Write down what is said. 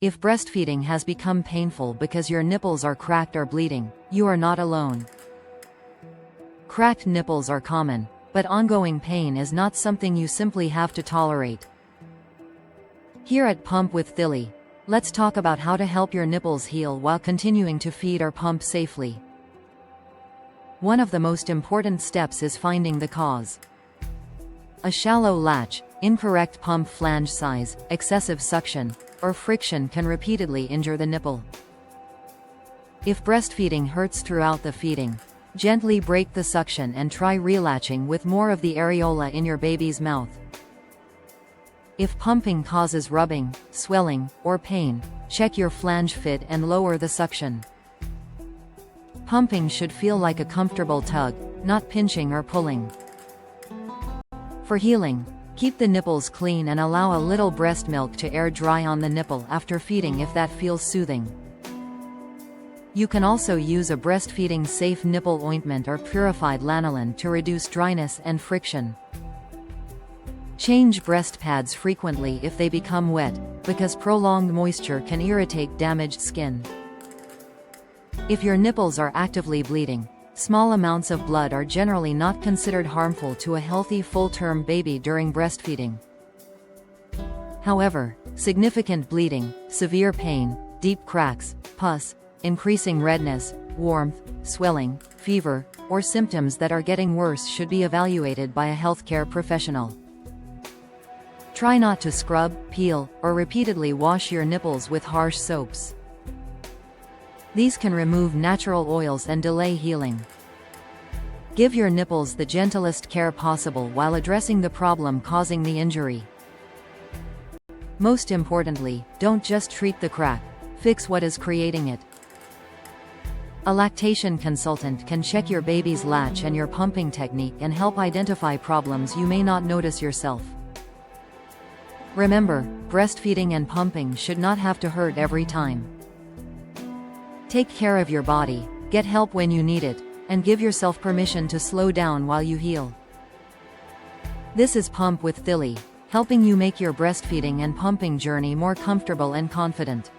If breastfeeding has become painful because your nipples are cracked or bleeding, you are not alone. Cracked nipples are common, but ongoing pain is not something you simply have to tolerate. Here at Pump with Thili, let's talk about how to help your nipples heal while continuing to feed or pump safely. One of the most important steps is finding the cause. A shallow latch, incorrect pump flange size, excessive suction, or friction can repeatedly injure the nipple. If breastfeeding hurts throughout the feeding, gently break the suction and try relatching with more of the areola in your baby's mouth. If pumping causes rubbing, swelling, or pain, check your flange fit and lower the suction. Pumping should feel like a comfortable tug, not pinching or pulling. For healing, keep the nipples clean and allow a little breast milk to air dry on the nipple after feeding if that feels soothing. You can also use a breastfeeding safe nipple ointment or purified lanolin to reduce dryness and friction. Change breast pads frequently if they become wet, because prolonged moisture can irritate damaged skin. If your nipples are actively bleeding, small amounts of blood are generally not considered harmful to a healthy full-term baby during breastfeeding. However, significant bleeding, severe pain, deep cracks, pus, increasing redness, warmth, swelling, fever, or symptoms that are getting worse should be evaluated by a healthcare professional. Try not to scrub, peel, or repeatedly wash your nipples with harsh soaps. These can remove natural oils and delay healing. Give your nipples the gentlest care possible while addressing the problem causing the injury. Most importantly, don't just treat the crack, fix what is creating it. A lactation consultant can check your baby's latch and your pumping technique and help identify problems you may not notice yourself. Remember, breastfeeding and pumping should not have to hurt every time. Take care of your body, get help when you need it, and give yourself permission to slow down while you heal. This is Pump with Thili, helping you make your breastfeeding and pumping journey more comfortable and confident.